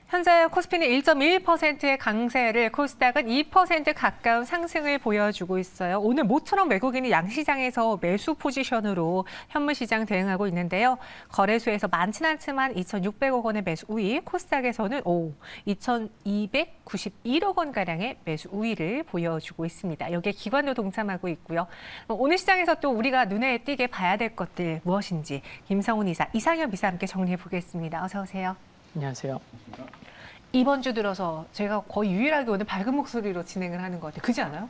현재 코스피는 1.1%의 강세를, 코스닥은 2% 가까운 상승을 보여주고 있어요. 오늘 모처럼 외국인이 양시장에서 매수 포지션으로 현물시장 대응하고 있는데요. 거래소에서 많지는 않지만 2,600억 원의 매수 우위, 코스닥에서는 2,291억 원가량의 매수 우위를 보여주고 있습니다. 여기에 기관도 동참하고 있고요. 오늘 시장에서 또 우리가 눈에 띄게 봐야 될 것들 무엇인지 김성훈 이사, 이상현 이사 함께 정리해 보겠습니다. 어서 오세요. 안녕하세요. 이번 주 들어서 제가 거의 유일하게 오늘 밝은 목소리로 진행을 하는 것 같아요. 그렇지 않아요?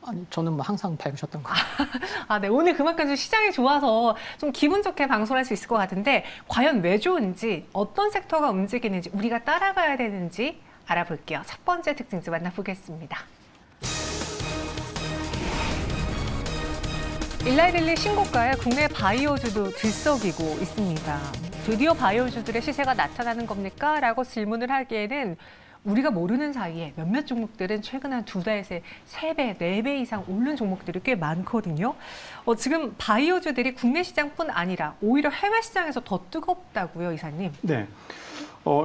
아니, 저는 뭐 항상 밝으셨던 것 같아요. 네. 오늘 그만큼 좀 시장이 좋아서 좀 기분 좋게 방송할 수 있을 것 같은데 과연 왜 좋은지, 어떤 섹터가 움직이는지, 우리가 따라가야 되는지 알아볼게요. 첫 번째 특징주 만나보겠습니다. 일라이릴리 신고가에 국내 바이오주도 들썩이고 있습니다. 드디어 바이오주들의 시세가 나타나는 겁니까? 라고 질문을 하기에는 우리가 모르는 사이에 몇몇 종목들은 최근 한 2달 새 3배, 4배 이상 오른 종목들이 꽤 많거든요. 지금 바이오주들이 국내 시장뿐 아니라 오히려 해외 시장에서 더 뜨겁다고요, 이사님? 네.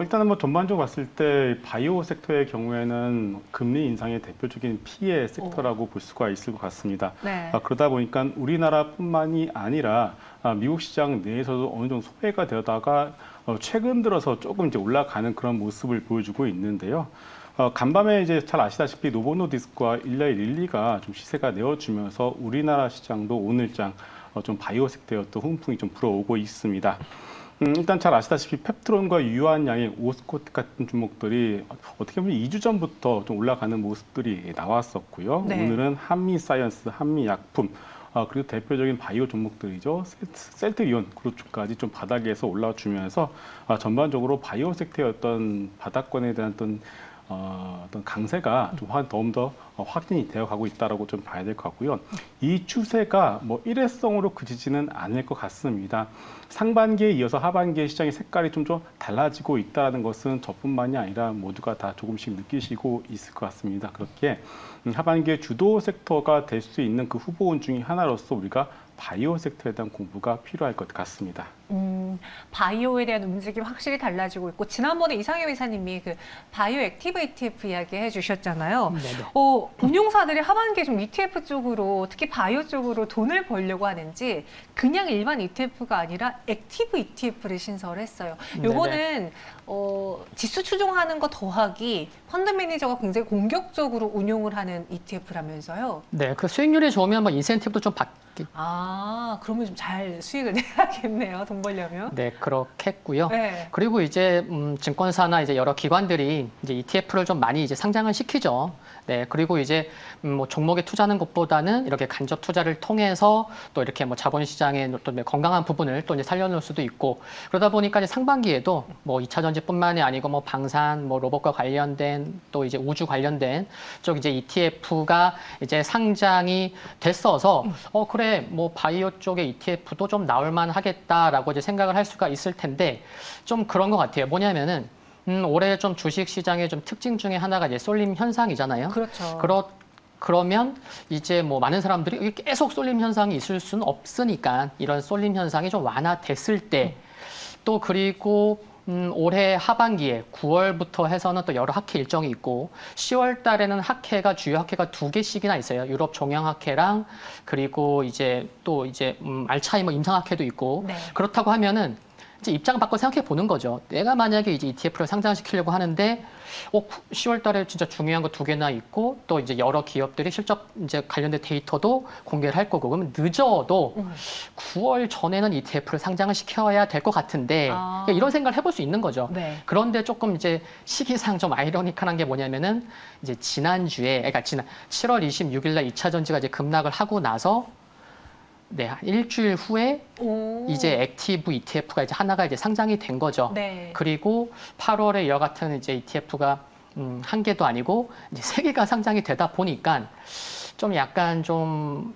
일단은 뭐 전반적으로 봤을 때 바이오 섹터의 경우에는 금리 인상의 대표적인 피해 섹터라고 볼 수가 있을 것 같습니다. 네. 그러다 보니까 우리나라뿐만이 아니라 미국 시장 내에서도 어느 정도 소외가 되다가 최근 들어서 조금 이제 올라가는 그런 모습을 보여주고 있는데요. 간밤에 이제 잘 아시다시피 노보노디스크와 일라이릴리가 좀 시세가 내어주면서 우리나라 시장도 오늘장 좀 바이오 섹터의 또 훈풍이 좀 불어오고 있습니다. 일단 잘 아시다시피 펩트론과 유한양의 오스코트 같은 종목들이 어떻게 보면 2주 전부터 좀 올라가는 모습들이 나왔었고요. 네. 오늘은 한미사이언스, 한미약품, 그리고 대표적인 바이오 종목들이죠. 셀트리온 그룹주까지 좀 바닥에서 올라주면서 전반적으로 바이오 섹터의 어떤 바닥권에 대한 어떤 강세가 좀 더 확진이 되어가고 있다라고 좀 봐야 될 것 같고요. 이 추세가 뭐 일회성으로 그치지는 않을 것 같습니다. 상반기에 이어서 하반기에 시장의 색깔이 좀 달라지고 있다는 것은 저뿐만이 아니라 모두가 다 조금씩 느끼시고 있을 것 같습니다. 그렇게 하반기에 주도 섹터가 될 수 있는 그 후보군 중에 하나로서 우리가 바이오 섹터에 대한 공부가 필요할 것 같습니다. 바이오에 대한 움직임이 확실히 달라지고 있고, 지난번에 이상현 이사님이 그 바이오 액티브 ETF 이야기 해주셨잖아요. 운용사들이 하반기에 좀 ETF 쪽으로, 특히 바이오 쪽으로 돈을 벌려고 하는지 그냥 일반 ETF가 아니라 액티브 ETF를 신설을 했어요. 요거는 지수 추종하는 거 더하기 펀드 매니저가 굉장히 공격적으로 운용을 하는 ETF라면서요. 네, 그 수익률이 좋으면 뭐 인센티브도 좀 받기. 그러면 좀 잘 수익을 내야겠네요. 돈 벌려면. 네, 그렇겠고요. 네. 그리고 이제 증권사나 이제 여러 기관들이 이제 ETF를 좀 많이 이제 상장을 시키죠. 네, 그리고 이제 뭐 종목에 투자하는 것보다는 이렇게 간접 투자를 통해서 또 이렇게 뭐 자본시장의 또 건강한 부분을 또 이제 살려놓을 수도 있고, 그러다 보니까 이제 상반기에도 뭐 2차 전지뿐만이 아니고 뭐 방산, 뭐 로봇과 관련된 또 이제 우주 관련된 쪽 이제 ETF가 이제 상장이 됐어서 그래 뭐 바이오 쪽의 ETF도 좀 나올만 하겠다라고 이제 생각을 할 수가 있을 텐데, 좀 그런 것 같아요. 뭐냐면은 올해 좀 주식 시장의 좀 특징 중에 하나가 이제 쏠림 현상이잖아요. 그렇죠. 그러면 이제 뭐 많은 사람들이 계속 쏠림 현상이 있을 수는 없으니까 이런 쏠림 현상이 좀 완화됐을 때, 또 그리고 올해 하반기에 9월부터 해서는 또 여러 학회 일정이 있고, 10월 달에는 주요 학회가 2개씩이나 있어요. 유럽 종양학회랑 그리고 이제 또 이제 알츠하이머 임상학회도 있고. 네. 그렇다고 하면은 이제 입장 바꿔 생각해 보는 거죠. 내가 만약에 이제 ETF를 상장시키려고 하는데 10월 달에 진짜 중요한 거 2개나 있고, 또 이제 여러 기업들이 실적 이제 관련된 데이터도 공개를 할 거고, 그러면 늦어도 9월 전에는 ETF를 상장을 시켜야 될 것 같은데, 이런 생각을 해볼 수 있는 거죠. 네. 그런데 조금 이제 시기상 좀 아이러니컬한 게 뭐냐면은 이제 지난주에, 그러니까 7월 26일 날 2차 전지가 이제 급락을 하고 나서 네, 일주일 후에 이제 액티브 ETF가 이제 하나가 이제 상장이 된 거죠. 네. 그리고 8월에 이와 같은 이제 ETF가 한 개도 아니고 이제 3개가 상장이 되다 보니까 좀 약간 좀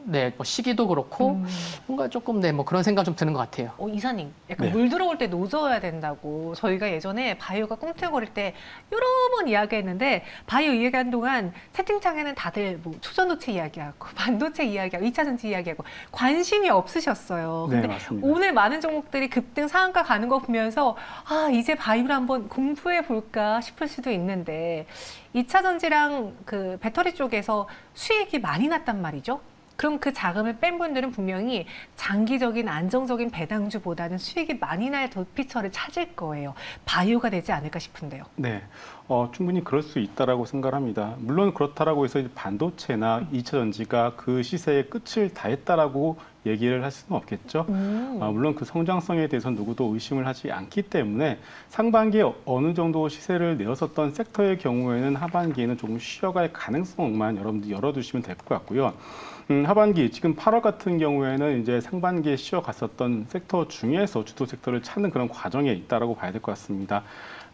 네, 뭐 시기도 그렇고 뭔가 조금 네, 뭐 그런 생각 좀 드는 것 같아요. 이사님, 약간 네. 물 들어올 때 노져야 된다고 저희가 예전에 바이오가 꿈틀거릴 때 여러 번 이야기했는데 바이오 이야기한 동안 채팅창에는 다들 뭐 초전도체 이야기하고 반도체 이야기하고 2차 전지 이야기하고 관심이 없으셨어요. 네, 근데 맞습니다. 오늘 많은 종목들이 급등 상한가 가는 거 보면서 아, 이제 바이오를 한번 공부해 볼까 싶을 수도 있는데 2차 전지랑 그 배터리 쪽에서 수익이 많이 났단 말이죠. 그럼 그 자금을 뺀 분들은 분명히 장기적인 안정적인 배당주보다는 수익이 많이 날 도피처를 찾을 거예요. 바이오가 되지 않을까 싶은데요. 네, 충분히 그럴 수 있다라고 생각합니다. 물론 그렇다라고 해서 이제 반도체나 2차 전지가 그 시세의 끝을 다했다라고 얘기를 할 수는 없겠죠. 물론 그 성장성에 대해서 누구도 의심을 하지 않기 때문에 상반기에 어느 정도 시세를 내었었던 섹터의 경우에는 하반기에는 조금 쉬어갈 가능성만 여러분들 열어두시면 될 것 같고요. 하반기 지금 8월 같은 경우에는 이제 상반기에 쉬어갔었던 섹터 중에서 주도 섹터를 찾는 그런 과정에 있다라고 봐야 될 것 같습니다.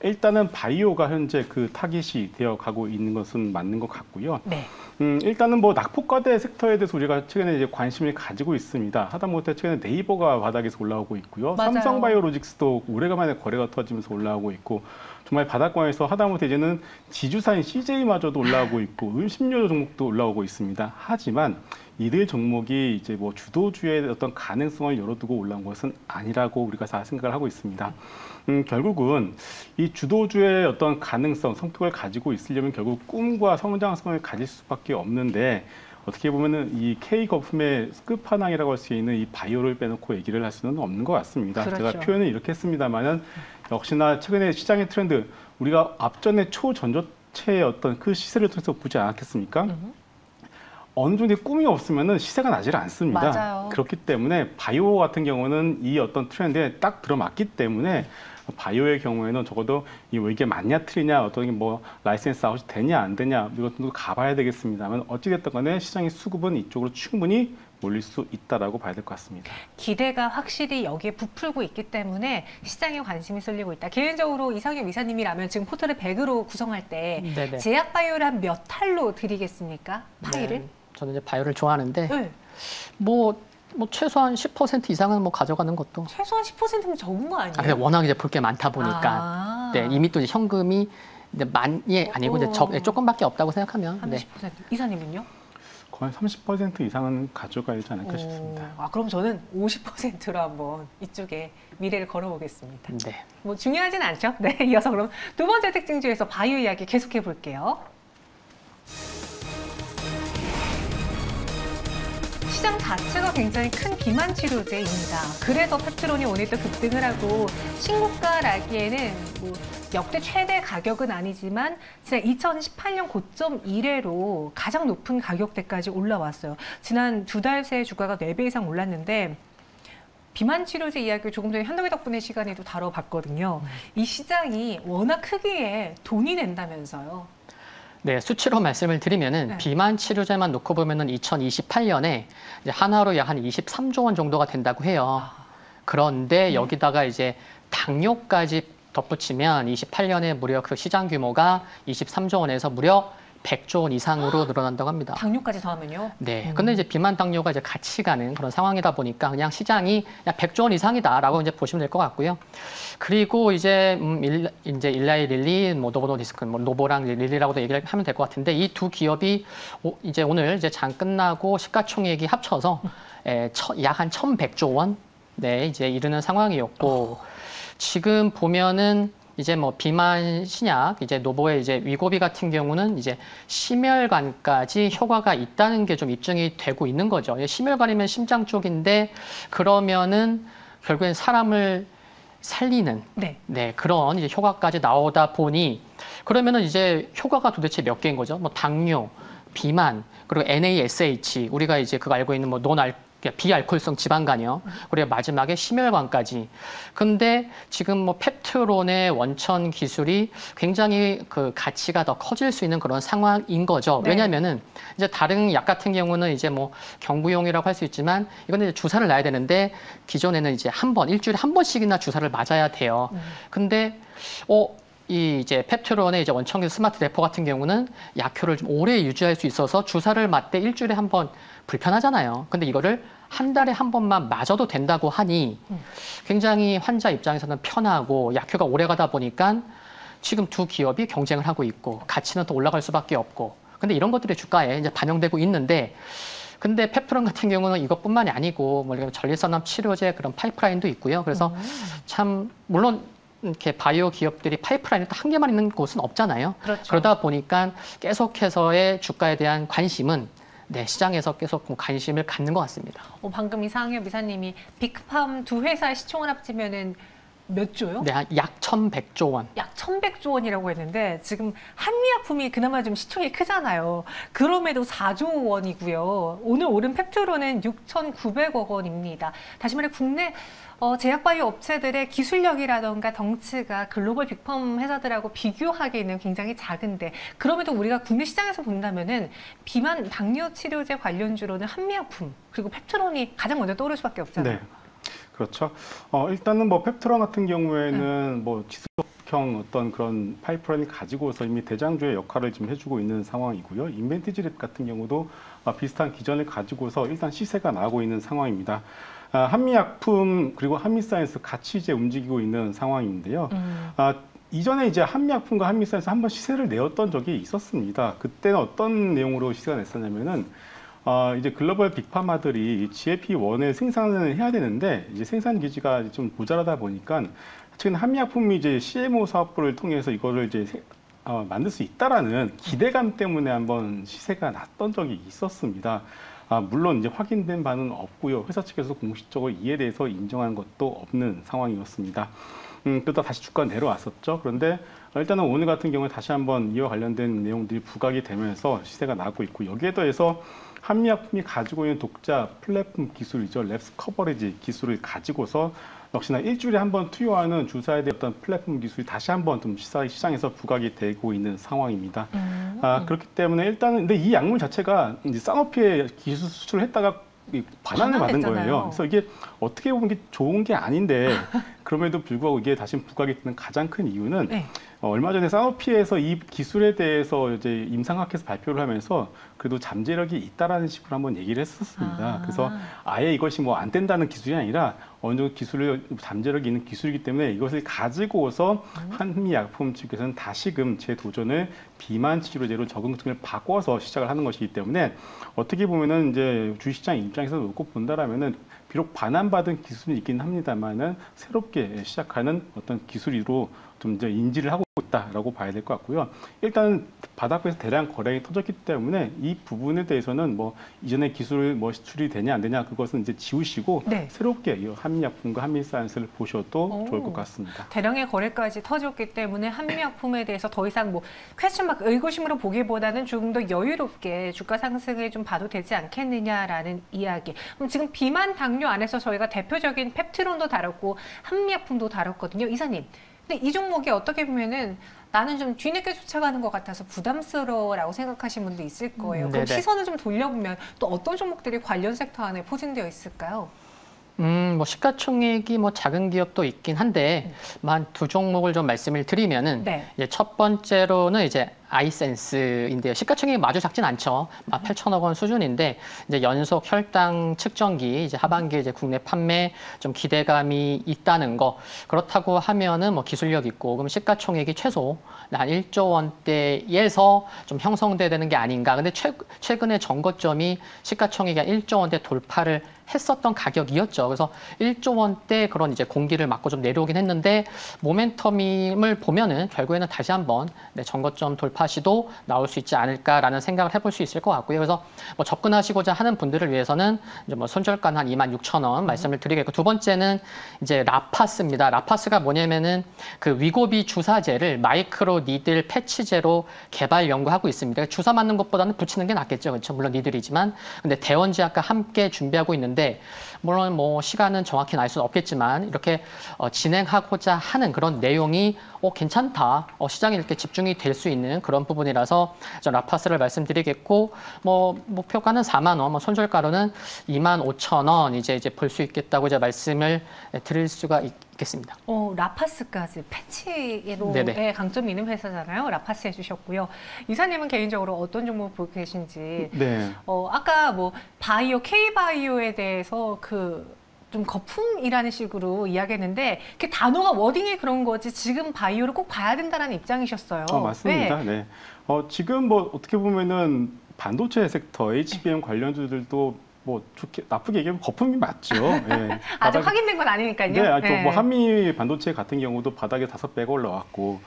일단은 바이오가 현재 그 타깃이 되어 가고 있는 것은 맞는 것 같고요. 네. 일단은 뭐 낙폭과대 섹터에 대해서 우리가 최근에 이제 관심을 가지고 있습니다. 하다못해 최근에 네이버가 바닥에서 올라오고 있고요. 맞아요. 삼성바이오로직스도 오래간만에 거래가 터지면서 올라오고 있고 정말 바닥권에서 하다못해 이제는 지주사인 CJ마저도 올라오고 있고 음식료 종목도 올라오고 있습니다. 하지만 이들 종목이 이제 뭐 주도주의 어떤 가능성을 열어두고 올라온 것은 아니라고 우리가 다 생각을 하고 있습니다. 결국은 이 주도주의 어떤 가능성, 성격을 가지고 있으려면 결국 꿈과 성장성을 가질 수밖에 없는데 어떻게 보면은 이 K 거품의 끝판왕이라고 할 수 있는 이 바이오를 빼놓고 얘기를 할 수는 없는 것 같습니다. 그렇죠. 제가 표현을 이렇게 했습니다만은 역시나 최근에 시장의 트렌드 우리가 앞전에 초전조체의 어떤 그 시세를 통해서 보지 않았겠습니까? 어느 정도의 꿈이 없으면은 시세가 나질 않습니다. 맞아요. 그렇기 때문에 바이오 같은 경우는 이 어떤 트렌드에 딱 들어맞기 때문에 바이오의 경우에는 적어도 이게 맞냐 틀리냐 어떤 뭐 라이센스 아웃이 되냐 안 되냐 이것도 가봐야 되겠습니다만 어찌됐든 간에 시장의 수급은 이쪽으로 충분히 몰릴 수 있다라고 봐야 될 것 같습니다. 기대가 확실히 여기에 부풀고 있기 때문에 시장에 관심이 쏠리고 있다. 개인적으로 이상형 이사님이라면 지금 포트를 100으로 구성할 때 네네. 제약바이오를 한 몇 탈로 드리겠습니까? 파이를? 네, 저는 이제 바이오를 좋아하는데 네. 뭐 최소한 10% 이상은 뭐 가져가는 것도. 최소한 10%면 적은 거 아니에요? 근데 워낙 이제 볼 게 많다 보니까 네, 이미 또 이제 현금이 이제 많이 아니고 이제 조금밖에 없다고 생각하면 한 네. 10%. 이사님은요? 거의 30% 이상은 가져가야 되지 않을까 싶습니다. 그럼 저는 50%로 한번 이쪽에 미래를 걸어보겠습니다. 네. 뭐 중요하진 않죠? 네, 이어서 그럼 두 번째 특징주에서 바이오 이야기 계속해 볼게요. 시장 자체가 굉장히 큰 비만 치료제입니다. 그래서 펩트론이 오늘 또 급등을 하고 신고가라기에는 뭐 역대 최대 가격은 아니지만 지난 2018년 고점 이래로 가장 높은 가격대까지 올라왔어요. 지난 두 달 새 주가가 4배 이상 올랐는데 비만 치료제 이야기를 조금 전에 현덕이 덕분에 시간에도 다뤄봤거든요. 이 시장이 워낙 크기에 돈이 된다면서요. 네, 수치로 말씀을 드리면은 네. 비만 치료제만 놓고 보면은 2028년에 이제 하나로 약 한 23조 원 정도가 된다고 해요. 그런데 여기다가 이제 당뇨까지 덧붙이면 28년에 무려 그 시장 규모가 23조 원에서 무려 100조 원 이상으로 늘어난다고 합니다. 당뇨까지 더하면요? 네. 근데 이제 비만 당뇨가 이제 같이 가는 그런 상황이다 보니까 그냥 시장이 약 100조 원 이상이다라고 이제 보시면 될 것 같고요. 그리고 이제 이제 일라이 릴리, 뭐 노보노디스크, 뭐 노보랑 릴리라고도 얘기를 하면 될 것 같은데 이 두 기업이 이제 오늘 이제 장 끝나고 시가총액이 합쳐서 약 한 1,100조 원 네, 이제 이르는 상황이었고 지금 보면은 이제 뭐 비만 신약, 이제 노보의 이제 위고비 같은 경우는 이제 심혈관까지 효과가 있다는 게 좀 입증이 되고 있는 거죠. 심혈관이면 심장 쪽인데 그러면은 결국엔 사람을 살리는 네, 그런 이제 효과까지 나오다 보니 그러면은 이제 효과가 도대체 몇 개인 거죠? 뭐 당뇨, 비만, 그리고 NASH 우리가 이제 그거 알고 있는 뭐 비알코올성 지방간염, 그리고 마지막에 심혈관까지. 근데 지금 뭐 펩트론의 원천 기술이 굉장히 그 가치가 더 커질 수 있는 그런 상황인 거죠. 네. 왜냐하면은 이제 다른 약 같은 경우는 이제 뭐 경구용이라고 할 수 있지만 이거는 이제 주사를 놔야 되는데 기존에는 이제 일주일에 한 번씩이나 주사를 맞아야 돼요. 근데 이 이제 펩트론의 이제 원청기 스마트 대포 같은 경우는 약효를 좀 오래 유지할 수 있어서 주사를 맞되 일주일에 한 번 불편하잖아요. 근데 이거를 한 달에 한 번만 맞아도 된다고 하니 굉장히 환자 입장에서는 편하고 약효가 오래 가다 보니까 지금 두 기업이 경쟁을 하고 있고 가치는 더 올라갈 수밖에 없고. 근데 이런 것들이 주가에 이제 반영되고 있는데 근데 펩트론 같은 경우는 이것뿐만이 아니고 뭐 전립선암 치료제 그런 파이프라인도 있고요. 그래서 참 물론 이렇게 바이오 기업들이 파이프라인이 또 한 개만 있는 곳은 없잖아요. 그렇죠. 그러다 보니까 계속해서의 주가에 대한 관심은 네, 시장에서 계속 관심을 갖는 것 같습니다. 방금 이상엽 이사님이 빅팜 두 회사의 시총을 합치면은 몇 조요? 네, 약 1,100조 원. 약 1,100조 원이라고 했는데 지금 한미약품이 그나마 좀 시총이 크잖아요. 그럼에도 4조 원이고요. 오늘 오른 펩트론은 6,900억 원입니다. 다시 말해 국내 제약바이오 업체들의 기술력이라던가 덩치가 글로벌 빅펌 회사들하고 비교하기에는 굉장히 작은데 그럼에도 우리가 국내 시장에서 본다면은 비만 당뇨 치료제 관련주로는 한미약품 그리고 펩트론이 가장 먼저 떠오를 수밖에 없잖아요. 네. 그렇죠. 일단은 뭐 펩트론 같은 경우에는 뭐 지속형 어떤 그런 파이프라인을 가지고서 이미 대장주의 역할을 지금 해주고 있는 상황이고요. 인벤티지랩 같은 경우도 비슷한 기전을 가지고서 일단 시세가 나고 있는 상황입니다. 한미약품 그리고 한미사이언스 같이 이제 움직이고 있는 상황인데요. 이전에 이제 한미약품과 한미사이언스 한번 시세를 내었던 적이 있었습니다. 그때는 어떤 내용으로 시세가 냈었냐면은 이제 글로벌 빅파마들이 GLP-1을 생산을 해야 되는데 이제 생산 기지가 좀 모자라다 보니까 최근 한미약품이 이제 CMO 사업부를 통해서 이거를 이제 만들 수 있다라는 기대감 때문에 한번 시세가 났던 적이 있었습니다. 물론 이제 확인된 바는 없고요. 회사 측에서 공식적으로 이에 대해서 인정한 것도 없는 상황이었습니다. 그러다 다시 주가가 내려왔었죠. 그런데 일단은 오늘 같은 경우에 다시 한번 이와 관련된 내용들이 부각이 되면서 시세가 나고 있고 여기에 더해서 한미약품이 가지고 있는 독자 플랫폼 기술이죠. 랩스 커버리지 기술을 가지고서 역시나 일주일에 한 번 투여하는 주사에 대한 어떤 플랫폼 기술이 다시 한번 좀 시장에서 부각이 되고 있는 상황입니다. 그렇기 때문에 일단은 근데 이 약물 자체가 이제 사노피에 기술 수출을 했다가 반환을 받은 거예요. 그래서 이게 어떻게 보면 좋은 게 아닌데 그럼에도 불구하고 이게 다시 부각이 되는 가장 큰 이유는 네. 얼마 전에 사노피에서 이 기술에 대해서 이제 임상학회에서 발표를 하면서 그래도 잠재력이 있다라는 식으로 한번 얘기를 했었습니다. 그래서 아예 이것이 뭐 안 된다는 기술이 아니라 어느 정도 기술을 잠재력이 있는 기술이기 때문에 이것을 가지고서 한미약품 측에서는 다시금 재도전을 비만 치료제로 적응을 바꿔서 시작을 하는 것이기 때문에 어떻게 보면은 이제 주식시장 입장에서 놓고 본다라면은 비록 반환받은 기술이 있긴 합니다만은 새롭게 시작하는 어떤 기술로 좀 이제 인지를 하고 있다라고 봐야 될 것 같고요. 일단 바닥에서 대량 거래가 터졌기 때문에 이 부분에 대해서는 뭐 이전에 기술 뭐 수출이 되냐 안 되냐 그것은 이제 지우시고 네. 새롭게 이 한미약품과 한미사이언스를 보셔도 좋을 것 같습니다. 대량의 거래까지 터졌기 때문에 한미약품에 대해서 더 이상 뭐 퀘스천 마크 의구심으로 보기보다는 조금 더 여유롭게 주가 상승을 좀 봐도 되지 않겠느냐라는 이야기. 그럼 지금 비만 당뇨 안에서 저희가 대표적인 펩트론도 다뤘고 한미약품도 다뤘거든요. 이사님. 근데 이 종목이 어떻게 보면은 나는 좀 뒤늦게 쫓아가는 것 같아서 부담스러워라고 생각하시는 분도 있을 거예요. 그럼 시선을 좀 돌려보면 또 어떤 종목들이 관련 섹터 안에 포진되어 있을까요? 뭐 시가총액이 뭐 작은 기업도 있긴 한데 한 두 종목을 좀 말씀을 드리면은 이제 첫 번째로는 이제 아이센스인데요. 시가총액이 마주 작진 않죠. 8천억 원 수준인데 이제 연속 혈당 측정기 이제 하반기에 이제 국내 판매 좀 기대감이 있다는 거. 그렇다고 하면은 뭐 기술력 있고 그럼 시가총액이 최소 한 1조 원대에서 좀 형성돼야 되는 게 아닌가. 근데 최근에 전고점이 시가총액이 한 1조 원대 돌파를 했었던 가격이었죠. 그래서 1조 원대 그런 이제 공기를 맞고 좀 내려오긴 했는데 모멘텀을 보면은 결국에는 다시 한번 전고점 돌파 시도 나올 수 있지 않을까라는 생각을 해볼 수 있을 것 같고요. 그래서 뭐 접근하시고자 하는 분들을 위해서는 이제 뭐 손절가는 한 26,000원 말씀을 드리겠고 두 번째는 이제 라파스입니다. 라파스가 뭐냐면은 그 위고비 주사제를 마이크로 니들 패치제로 개발 연구하고 있습니다. 주사 맞는 것보다는 붙이는 게 낫겠죠. 그렇죠. 물론 니들이지만 근데 대원제약과 함께 준비하고 있는데 물론 뭐 시간은 정확히 알 수는 없겠지만 이렇게 진행하고자 하는 그런 내용이 괜찮다. 시장에 이렇게 집중이 될 수 있는 그런 부분이라서 좀 라파스를 말씀드리겠고 뭐 목표가는 4만 원, 뭐 손절가로는 25,000원 이제 볼 수 있겠다고 이제 말씀을 드릴 수가 있겠습니다. 라파스까지 패치로 네네. 강점이 있는 회사잖아요. 라파스 해주셨고요. 이사님은 개인적으로 어떤 종목 보고 계신지. 네. 아까 뭐 바이오, K바이오에 대해서 좀 거품이라는 식으로 이야기했는데 그 단어가 워딩이 그런 거지 지금 바이오를 꼭 봐야 된다는 입장이셨어요. 맞습니다. 네. 지금 뭐 어떻게 보면은 반도체 섹터, HBM 관련주들도 뭐 좋게 나쁘게 얘기하면 거품이 맞죠. 네. 아직 확인된 건 아니니까요. 네, 뭐 한미 반도체 같은 경우도 바닥에 5배가 올라왔고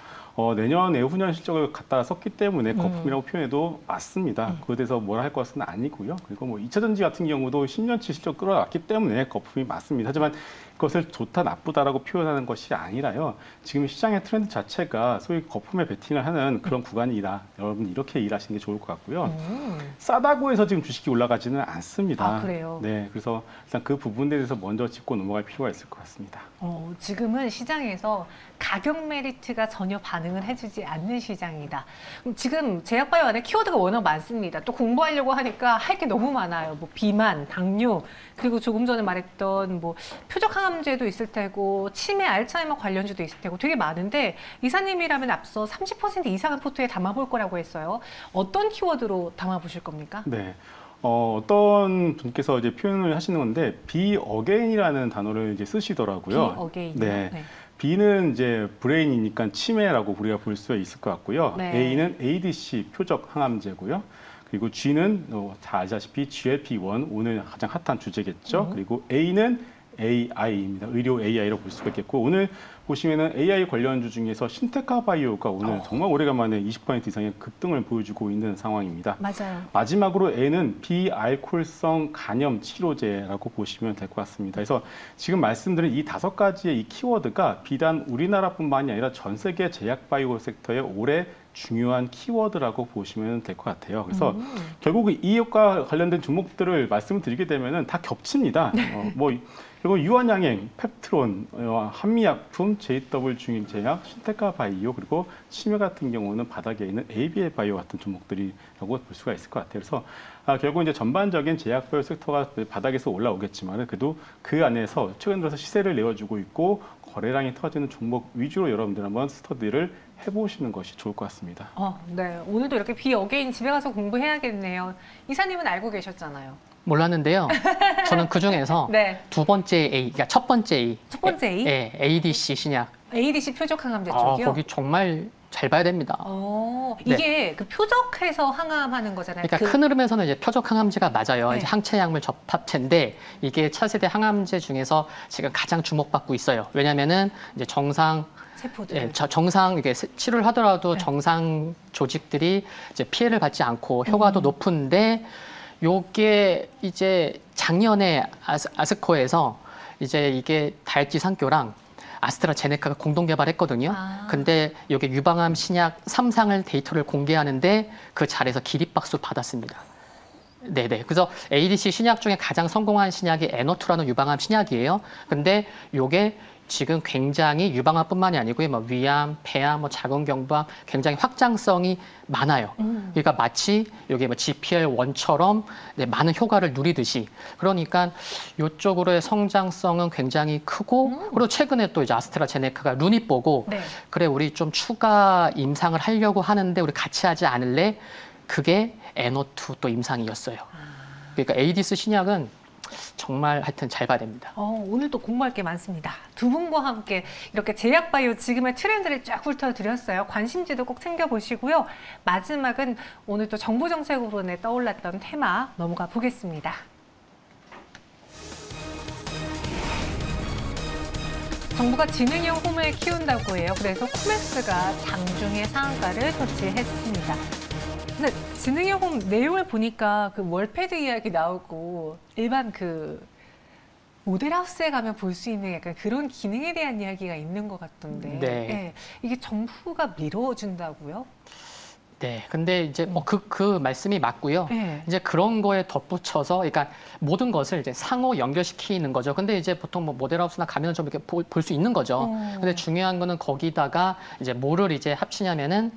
내년 내후년 실적을 갖다 썼기 때문에 거품이라고 표현해도 맞습니다. 그에 대해서 뭐라 할 것은 아니고요. 그리고 뭐 2차전지 같은 경우도 10년치 실적 끌어왔기 때문에 거품이 맞습니다. 하지만 그것을 좋다 나쁘다라고 표현하는 것이 아니라요. 지금 시장의 트렌드 자체가 소위 거품에 베팅을 하는 그런 구간이다. 여러분 이렇게 일하시는 게 좋을 것 같고요. 싸다고 해서 지금 주식이 올라가지는 않습니다. 아, 그래요? 네, 그래서 일단 그 부분에 대해서 먼저 짚고 넘어갈 필요가 있을 것 같습니다. 지금은 시장에서 가격 메리트가 전혀 반응을 해주지 않는 시장이다. 지금 제약바이오 안에 키워드가 워낙 많습니다. 또 공부하려고 하니까 할 게 너무 많아요. 뭐 비만, 당뇨, 그리고 조금 전에 말했던 뭐 표적 항암제도 있을 테고 치매, 알츠하이머 관련주도 있을 테고 되게 많은데 이사님이라면 앞서 30% 이상은 포트에 담아볼 거라고 했어요. 어떤 키워드로 담아보실 겁니까? 네. 어떤 분께서 이제 표현을 하시는 건데 be again이라는 단어를 이제 쓰시더라고요. be again. 네. 네. B는 이제 브레인이니까 치매라고 우리가 볼 수 있을 것 같고요. 네. A는 ADC 표적 항암제고요. 그리고 G는 다 아시다시피 GLP-1 오늘 가장 핫한 주제겠죠. 그리고 A는 AI입니다. 의료 AI로 볼 수가 있겠고 오늘 보시면은 AI 관련주 중에서 신테카 바이오가 오늘 정말 오래간만에 20% 이상의 급등을 보여주고 있는 상황입니다. 맞아요. 마지막으로 N은 비알코올성 간염 치료제라고 보시면 될 것 같습니다. 그래서 지금 말씀드린 이 5가지의 이 키워드가 비단 우리나라뿐만이 아니라 전 세계 제약 바이오 섹터의 올해 중요한 키워드라고 보시면 될 것 같아요. 그래서 결국 이익과 관련된 종목들을 말씀드리게 되면은 다 겹칩니다. 그리고 유한양행, 펩트론, 한미약품, JW 중인제약, 신테카 바이오 그리고 치매 같은 경우는 바닥에 있는 ABL 바이오 같은 종목들이라고 볼 수가 있을 것 같아요. 그래서 결국 이제 전반적인 제약 바이오 섹터가 바닥에서 올라오겠지만 그래도 그 안에서 최근 들어서 시세를 내어주고 있고 거래량이 터지는 종목 위주로 여러분들 한번 스터디를 해보시는 것이 좋을 것 같습니다. 네. 오늘도 이렇게 비 어게인 집에 가서 공부해야겠네요. 이사님은 알고 계셨잖아요. 몰랐는데요. 저는 그 중에서 네. 두 번째 A, 그러니까 첫 번째 A. 첫 번째 A? 네, ADC 신약. ADC 표적 항암제 쪽이요? 거기 정말 잘 봐야 됩니다. 이게 그 표적해서 항암하는 거잖아요. 그러니까 큰 흐름에서는 이제 표적 항암제가 맞아요. 네. 이제 항체 약물 접합체인데 이게 차세대 항암제 중에서 지금 가장 주목받고 있어요. 왜냐면은 이제 정상 세포들. 정상 이게 치료를 하더라도 네. 정상 조직들이 이제 피해를 받지 않고 효과도 높은데 요게 이제 작년에 아스코에서 이제 이게 다혈지상교랑 아스트라제네카가 공동 개발했거든요. 근데 이게 유방암 신약 3상을 데이터를 공개하는데 그 자리에서 기립박수 받았습니다. 네네. 그래서 ADC 신약 중에 가장 성공한 신약이 에너투라는 유방암 신약이에요. 근데 요게 지금 굉장히 유방암뿐만이 아니고 뭐 위암, 폐암, 뭐 자궁경부암 굉장히 확장성이 많아요. 그러니까 마치 여기 뭐 GPL1처럼 많은 효과를 누리듯이 그러니까 이쪽으로의 성장성은 굉장히 크고 그리고 최근에 또 이제 아스트라제네카가 눈이 보고 네. 그래 우리 좀 추가 임상을 하려고 하는데 우리 같이 하지 않을래? 그게 에너투 또 임상이었어요. 그러니까 에이디스 신약은 정말 하여튼 잘 봐야 됩니다. 오늘 또 공부할 게 많습니다. 두 분과 함께 이렇게 제약바이오 지금의 트렌드를 쫙 훑어드렸어요. 관심지도 꼭 챙겨보시고요. 마지막은 오늘 또 정부 정책으로 떠올랐던 테마 넘어가 보겠습니다. 정부가 지능형 홈을 키운다고 해요. 그래서 코맥스가 장중에 상한가를 터치했습니다. 근데 지능형 홈 내용을 보니까 그 월패드 이야기 나오고 일반 그 모델하우스에 가면 볼 수 있는 약간 그런 기능에 대한 이야기가 있는 것 같던데 네. 이게 정부가 밀어준다고요? 네, 근데 이제 뭐 그 말씀이 맞고요. 네. 이제 그런 거에 덧붙여서, 그러니까 모든 것을 이제 상호 연결시키는 거죠. 근데 이제 보통 뭐 모델하우스나 가면 좀 이렇게 볼 수 있는 거죠. 근데 중요한 거는 거기다가 이제 뭐를 이제 합치냐면은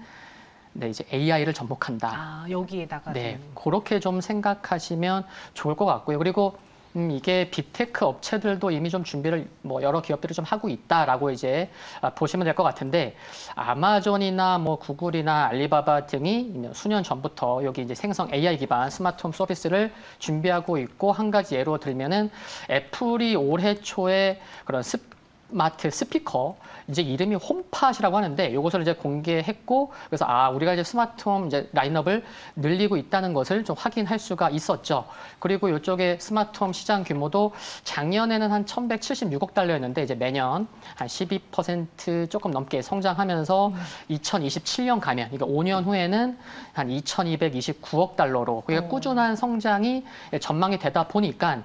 네, 이제 AI를 접목한다. 아, 여기에다가. 네, 그렇게 좀 생각하시면 좋을 것 같고요. 그리고 이게 빅테크 업체들도 이미 좀 준비를 뭐 여러 기업들이 좀 하고 있다라고 이제 보시면 될 것 같은데, 아마존이나 뭐 구글이나 알리바바 등이 수년 전부터 여기 이제 생성 AI 기반 스마트홈 서비스를 준비하고 있고, 한 가지 예로 들면은 애플이 올해 초에 그런 스마트 스피커, 이제 이름이 홈팟이라고 하는데, 이것을 이제 공개했고, 그래서 우리가 이제 스마트홈 이제 라인업을 늘리고 있다는 것을 좀 확인할 수가 있었죠. 그리고 이쪽에 스마트홈 시장 규모도 작년에는 한 1,176억 달러였는데, 이제 매년 한 12% 조금 넘게 성장하면서 2027년 가면, 그러니까 5년 후에는 한 2,229억 달러로, 그러니까 꾸준한 성장이 전망이 되다 보니까,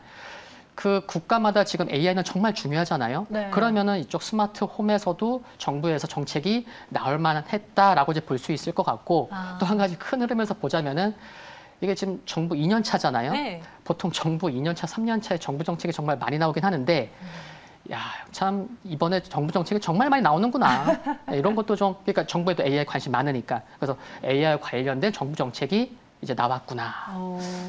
그 국가마다 지금 AI는 정말 중요하잖아요. 네. 그러면은 이쪽 스마트 홈에서도 정부에서 정책이 나올 만했다라고 이제 볼 수 있을 것 같고, 또 한 가지 큰 흐름에서 보자면은 이게 지금 정부 2년 차잖아요. 네. 보통 정부 2년 차, 3년 차에 정부 정책이 정말 많이 나오긴 하는데, 야, 참 이번에 정부 정책이 정말 많이 나오는구나. 이런 것도 좀, 그러니까 정부에도 AI 관심 많으니까. 그래서 AI 관련된 정부 정책이 이제 나왔구나.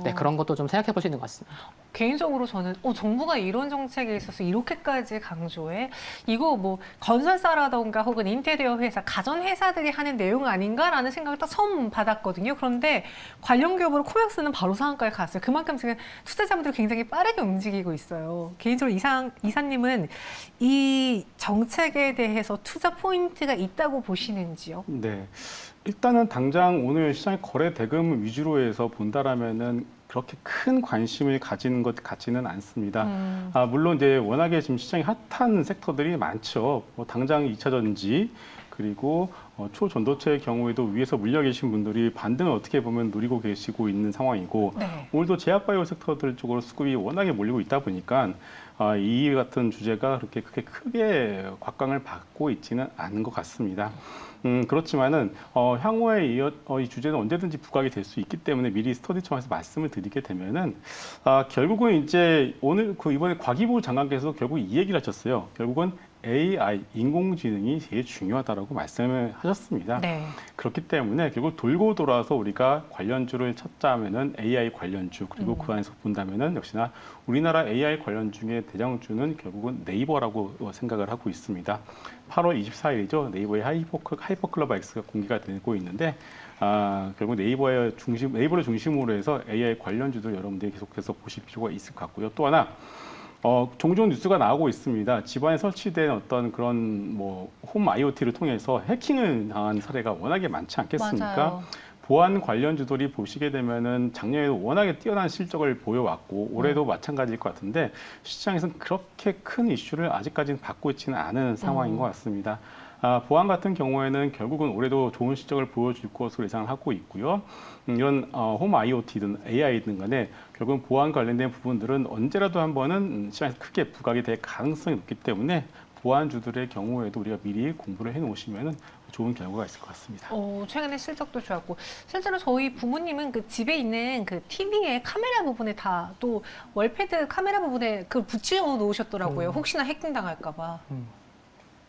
네, 그런 것도 좀 생각해 볼 수 있는 것 같습니다. 개인적으로 저는 정부가 이런 정책에 있어서 이렇게까지 강조해? 이거 뭐 건설사라던가 혹은 인테리어 회사, 가전 회사들이 하는 내용 아닌가라는 생각을 딱 처음 받았거든요. 그런데 관련 기업으로 코맥스는 바로 상한가에 갔어요. 그만큼 지금 투자자분들이 굉장히 빠르게 움직이고 있어요. 개인적으로 이사님은 이 정책에 대해서 투자 포인트가 있다고 보시는지요? 네. 일단은 당장 오늘 시장의 거래 대금 위주로 해서 본다라면은 그렇게 큰 관심을 가지는 것 같지는 않습니다. 물론 이제 워낙에 지금 시장이 핫한 섹터들이 많죠. 뭐 당장 2차 전지, 그리고 초전도체의 경우에도 위에서 물려 계신 분들이 반등을 어떻게 보면 노리고 계시고 있는 상황이고, 네. 오늘도 제약바이오 섹터들 쪽으로 수급이 워낙에 몰리고 있다 보니까 이 같은 주제가 그렇게 크게 곽광을 받고 있지는 않은 것 같습니다. 그렇지만은 향후에 이 주제는 언제든지 부각이 될 수 있기 때문에 미리 스터디 청에서 말씀을 드리게 되면은 결국은 이제 오늘 이번에 과기부 장관께서 결국 이 얘기를 하셨어요. 결국은 AI, 인공지능이 제일 중요하다라고 말씀을 하셨습니다. 네. 그렇기 때문에 결국 돌고 돌아서 우리가 관련주를 찾자면은 AI 관련주, 그리고 그 안에서 본다면은 역시나 우리나라 AI 관련 중에 대장주는 결국은 네이버라고 생각을 하고 있습니다. 8월 24일이죠. 네이버의 하이퍼클러버 X가 공개가 되고 있는데, 결국 네이버를 중심으로 해서 AI 관련주들 여러분들이 계속해서 보실 필요가 있을 것 같고요. 또 하나, 종종 뉴스가 나오고 있습니다. 집안에 설치된 어떤 그런 홈 IoT를 통해서 해킹을 당한 사례가 워낙에 많지 않겠습니까? 맞아요. 보안 관련주들이 보시게 되면은 작년에도 워낙에 뛰어난 실적을 보여왔고, 올해도 마찬가지일 것 같은데, 시장에서는 그렇게 큰 이슈를 아직까지는 받고 있지는 않은 상황인 것 같습니다. 보안 같은 경우에는 결국은 올해도 좋은 실적을 보여줄 것으로 예상을 하고 있고요. 이런 홈 IoT든 AI든 간에 결국은 보안 관련된 부분들은 언제라도 한 번은 시장에서 크게 부각이 될 가능성이 높기 때문에 보안주들의 경우에도 우리가 미리 공부를 해놓으시면 좋은 결과가 있을 것 같습니다. 최근에 실적도 좋았고, 실제로 저희 부모님은 그 집에 있는 그 TV의 카메라 부분에 다 또 월패드 카메라 부분에 그걸 붙여 놓으셨더라고요. 혹시나 해킹 당할까 봐.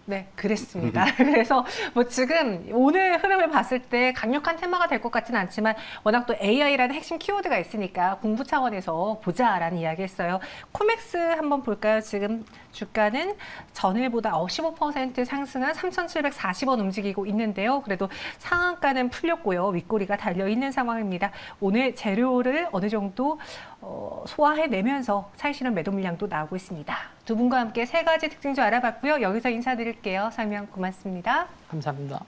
네, 그랬습니다. 그래서 뭐 지금 오늘 흐름을 봤을 때 강력한 테마가 될 것 같지는 않지만, 워낙 또 AI라는 핵심 키워드가 있으니까 공부 차원에서 보자라는 이야기 했어요. 코맥스 한번 볼까요? 지금 주가는 전일보다 15% 상승한 3,740원 움직이고 있는데요. 그래도 상한가는 풀렸고요. 윗꼬리가 달려있는 상황입니다. 오늘 재료를 어느 정도 소화해내면서 살시는 매도 물량도 나오고 있습니다. 두 분과 함께 세 가지 특징 좀 알아봤고요. 여기서 인사드릴게요. 설명 고맙습니다. 감사합니다.